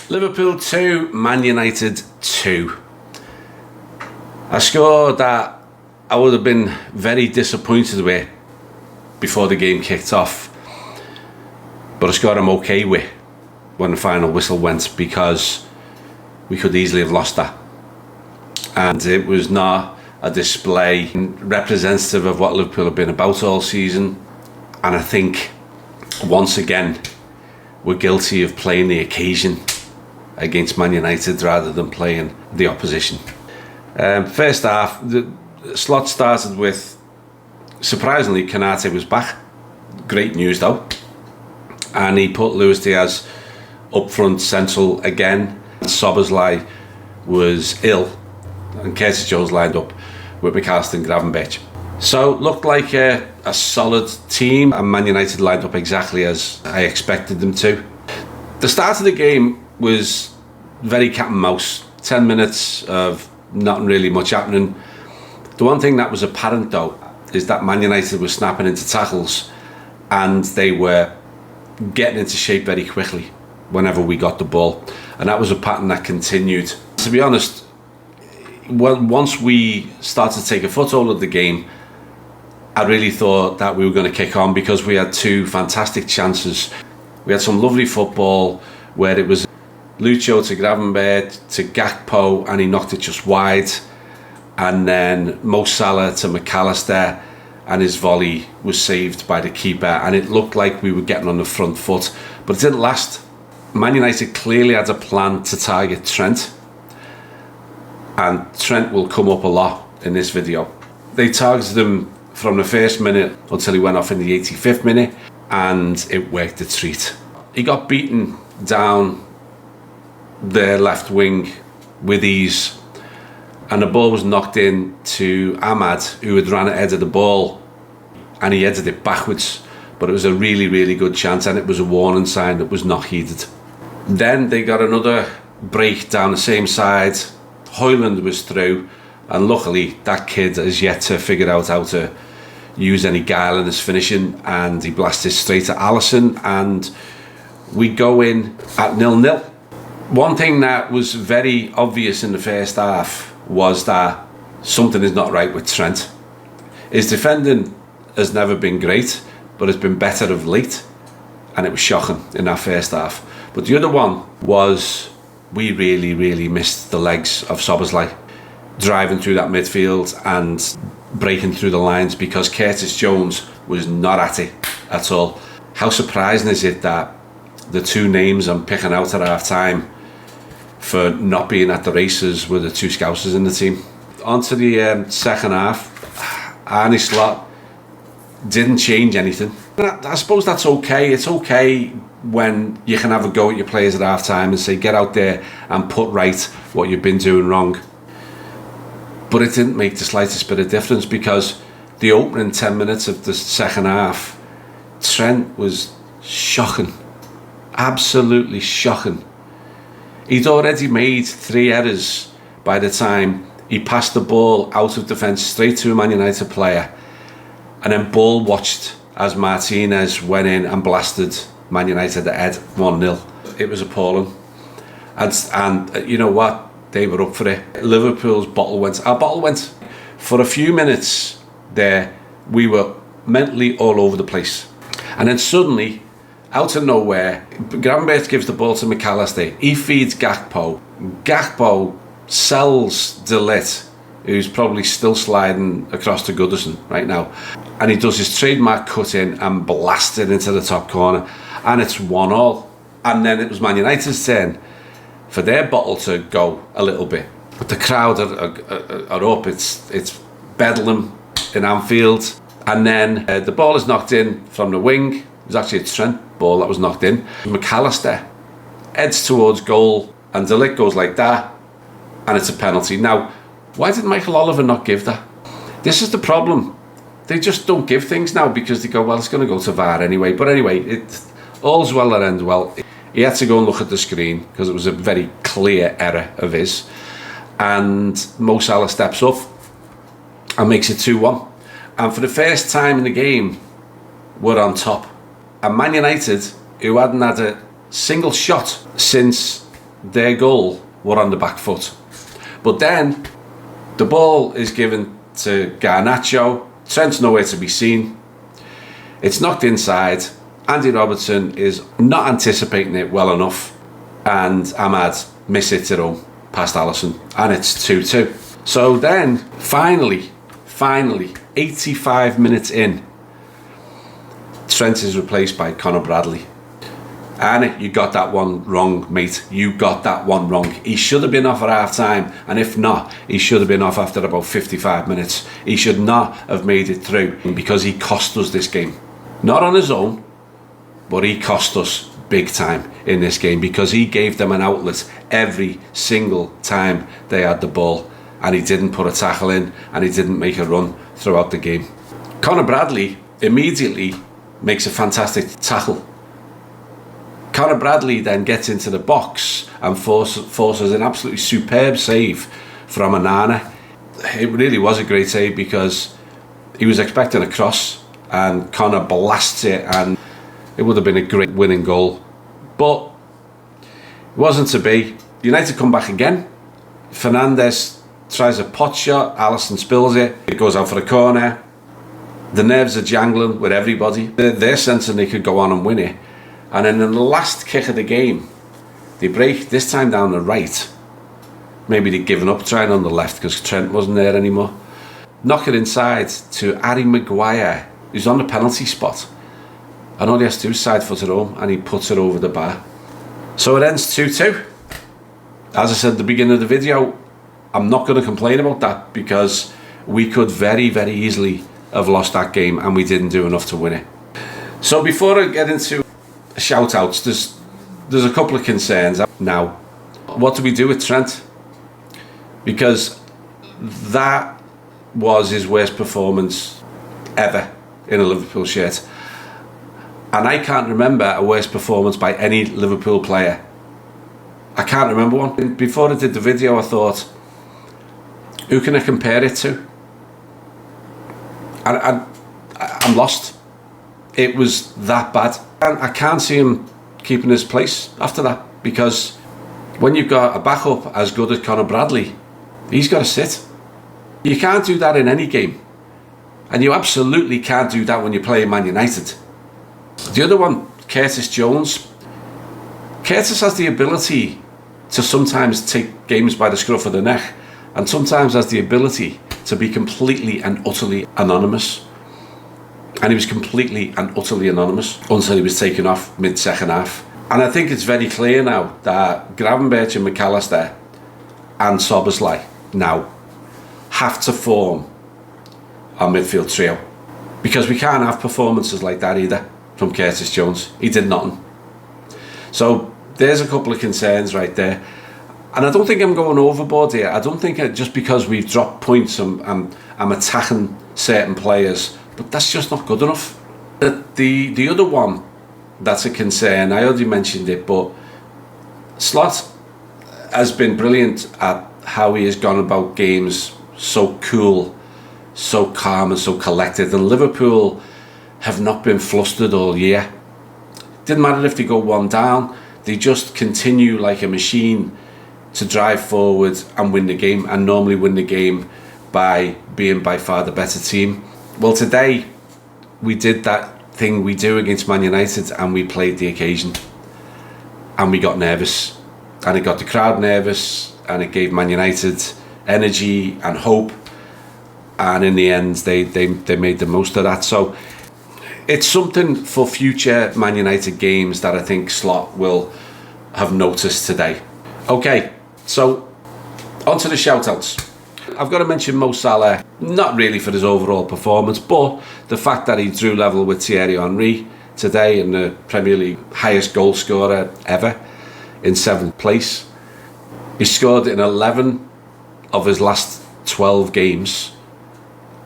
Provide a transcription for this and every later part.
Liverpool 2, Man United 2. A score that I would have been very disappointed with before the game kicked off, but a score I'm okay with when the final whistle went, because we could easily have lost that, and it was not a display representative of what Liverpool have been about all season. And I think once again we're guilty of playing the occasion against Man United rather than playing the opposition. First half, the slot started with, surprisingly, Konate was back. Great news though. And he put Luis Diaz up front central again. Szoboszlai was ill, and Curtis Jones lined up with McAllister and Gravenberch. So looked like a solid team, and Man United lined up exactly as I expected them to. The start of the game was very cat and mouse. 10 minutes of not really much happening. The one thing that was apparent though is that Man United was snapping into tackles, and they were getting into shape very quickly whenever we got the ball, and that was a pattern that continued. To be honest, once we started to take a foothold of the game, I really thought that we were going to kick on, because we had two fantastic chances. We had some lovely football where it was Lucho to Gravenberch to Gakpo, and he knocked it just wide, and then Mo Salah to McAllister, and his volley was saved by the keeper, and it looked like we were getting on the front foot, but it didn't last. Man United clearly had a plan to target Trent, and Trent will come up a lot in this video. They targeted him from the first minute until he went off in the 85th minute, and it worked a treat. He got beaten down the left wing with ease, and the ball was knocked in to Ahmad, who had ran ahead of the ball, and he headed it backwards, but it was a really, really good chance, and it was a warning sign that was not heeded. Then they got another break down the same side. Højlund was through, and luckily that kid has yet to figure out how to use any guile in his finishing, and he blasted straight at Alisson, and we go in at 0-0. One thing that was very obvious in the first half was that something is not right with Trent. His defending has never been great, but it's been better of late, and it was shocking in that first half. But the other one was, we really, really missed the legs of Szoboszlai driving through that midfield and breaking through the lines, because Curtis Jones was not at it at all. How surprising is it that the two names I'm picking out at half time for not being at the races were the two Scousers in the team? On to the second half. Arne Slot didn't change anything. I suppose that's okay. It's okay when you can have a go at your players at half time and say, get out there and put right what you've been doing wrong. But it didn't make the slightest bit of difference, because the opening 10 minutes of the second half, Trent was shocking. Absolutely shocking. He'd already made 3 errors by the time he passed the ball out of defence straight to a Man United player, and then ball watched as Martinez went in and blasted Man United ahead 1-0. It was appalling. And you know what? They were up for it. Liverpool's bottle went. Our bottle went. For a few minutes there, we were mentally all over the place. And then suddenly, out of nowhere, Gravenberch gives the ball to McAllister. He feeds Gakpo. Gakpo sells De Ligt, who's probably still sliding across to Goodison right now. And he does his trademark cut in and blasts it into the top corner. And it's 1-1. And then it was Man United's turn for their bottle to go a little bit. But the crowd are up. It's bedlam in Anfield. And then the ball is knocked in from the wing. It was actually a Trent ball that was knocked in. McAllister heads towards goal, and De Ligt goes like that, and it's a penalty. Now, why did Michael Oliver not give that? This is the problem. They just don't give things now, because they go, well, it's going to go to VAR anyway. But anyway, all's well that ends well. He had to go and look at the screen, because it was a very clear error of his. And Mo Salah steps up and makes it 2-1. And for the first time in the game, we're on top. And Man United, who hadn't had a single shot since their goal were on the back foot. But then the ball is given to Garnacho. Trent's nowhere to be seen. It's knocked inside. Andy Robertson is not anticipating it well enough, and Ahmad miss it at home past Alisson, and it's 2-2. So then finally 85 minutes in, Trent is replaced by Conor Bradley. And you got that one wrong, mate. You got that one wrong. He should have been off at half time, and if not, he should have been off after about 55 minutes. He should not have made it through, because he cost us this game. Not on his own, but he cost us big time in this game, because he gave them an outlet every single time they had the ball, and he didn't put a tackle in, and he didn't make a run throughout the game. Conor Bradley immediately makes a fantastic tackle. Conor Bradley then gets into the box and forces an absolutely superb save from Onana. It really was a great save, because he was expecting a cross and Conor blasts it, and it would have been a great winning goal. But it wasn't to be. United come back again. Fernandes tries a pot shot, Alisson spills it, it goes out for a corner. The nerves are jangling with everybody. They're sensing they could go on and win it. And then in the last kick of the game, they break, this time down the right. Maybe they'd given up trying on the left because Trent wasn't there anymore. Knock it inside to Harry Maguire, who's on the penalty spot. And all he has to do is side foot it home, and he puts it over the bar. So it ends 2-2. As I said at the beginning of the video, I'm not going to complain about that, because we could very, very easily have lost that game, and we didn't do enough to win it. So before I get into shout-outs, there's a couple of concerns. Now, what do we do with Trent? Because that was his worst performance ever in a Liverpool shirt, and I can't remember a worse performance by any Liverpool player. I can't remember one. Before I did the video, I thought, who can I compare it to? And I'm lost. It was that bad. And I can't see him keeping his place after that, because when you've got a backup as good as Conor Bradley, he's got to sit. You can't do that in any game. And you absolutely can't do that when you're playing Man United. The other one, Curtis Jones. Curtis has the ability to sometimes take games by the scruff of the neck, and sometimes has the ability to be completely and utterly anonymous. And he was completely and utterly anonymous until he was taken off mid-second half. And I think it's very clear now that Gravenberch and McAllister and Szoboszlai now have to form our midfield trio, because we can't have performances like that either from Curtis Jones. He did nothing. So there's a couple of concerns right there. And I don't think I'm going overboard here. I don't think just because we've dropped points I'm attacking certain players, but that's just not good enough. The other one that's a concern, I already mentioned it, but Slot has been brilliant at how he has gone about games, so cool, so calm and so collected, and Liverpool have not been flustered all year. Didn't matter if they go one down, they just continue like a machine to drive forward and win the game, and normally win the game by being by far the better team. Well, today we did that thing we do against Man United, and we played the occasion, and we got nervous, and it got the crowd nervous, and it gave Man United energy and hope, and in the end they made the most of that. So it's something for future Man United games that I think Slot will have noticed today. Okay, so on to the shout-outs. I've got to mention Mo Salah, not really for his overall performance, but the fact that he drew level with Thierry Henry today, and the Premier League highest goal scorer ever in 7th place. He scored in 11 of his last 12 games,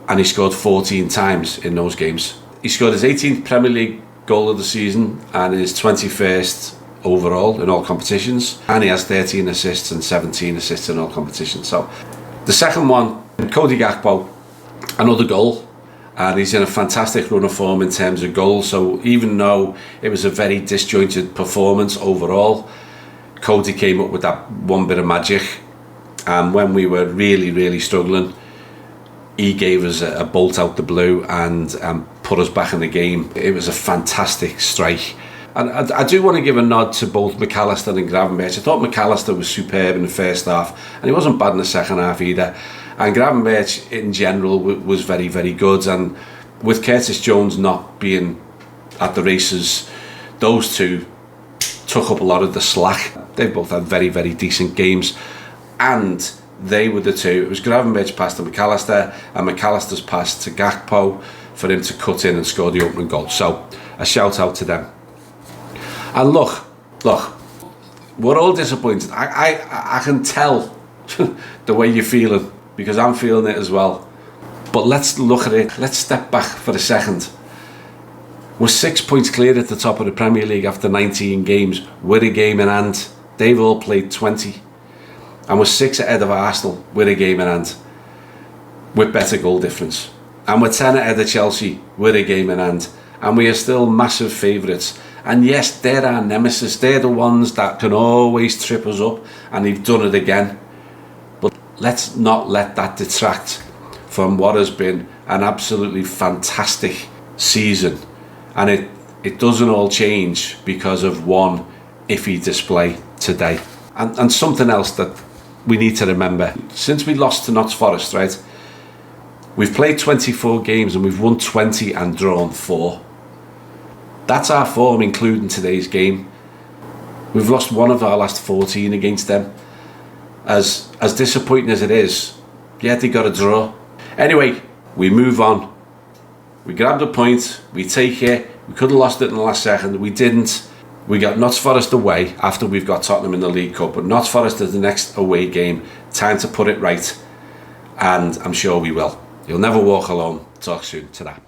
and he scored 14 times in those games. He scored his 18th Premier League goal of the season and his 21st overall in all competitions, and he has 13 assists and 17 assists in all competitions. So the second one, Cody Gakpo, another goal, and he's in a fantastic run of form in terms of goals. So even though it was a very disjointed performance overall, Cody came up with that one bit of magic, and when we were really struggling, he gave us a bolt out the blue and put us back in the game. It was a fantastic strike. And I do want to give a nod to both McAllister and Gravenberch. I thought McAllister was superb in the first half, and he wasn't bad in the second half either. And Gravenberch in general was very good. And with Curtis Jones not being at the races, those two took up a lot of the slack. They both had very decent games, and they were the two. It was Gravenberch pass to McAllister and McAllister's pass to Gakpo for him to cut in and score the opening goal. So a shout out to them. And look, we're all disappointed. I can tell the way you're feeling, because I'm feeling it as well. But let's look at it. Let's step back for a second. We're 6 points clear at the top of the Premier League after 19 games with a game in hand. They've all played 20. And we're 6 ahead of Arsenal with a game in hand, with better goal difference. And we're 10 ahead of Chelsea with a game in hand. And we are still massive favourites. And yes, they're our nemesis. They're the ones that can always trip us up. And they've done it again. But let's not let that detract from what has been an absolutely fantastic season. And it doesn't all change because of one iffy display today. And something else that we need to remember. Since we lost to Notts Forest, right, we've played 24 games and we've won 20 and drawn 4. That's our form, including today's game. We've lost one of our last 14 against them. As disappointing as it is, yeah, they got a draw. Anyway, we move on. We grabbed a point, we take it. We could have lost it in the last second, we didn't. We got Notts Forest away after we've got Tottenham in the League Cup, but Notts Forest is the next away game. Time to put it right, and I'm sure we will. You'll never walk alone. Talk soon. Ta-ra.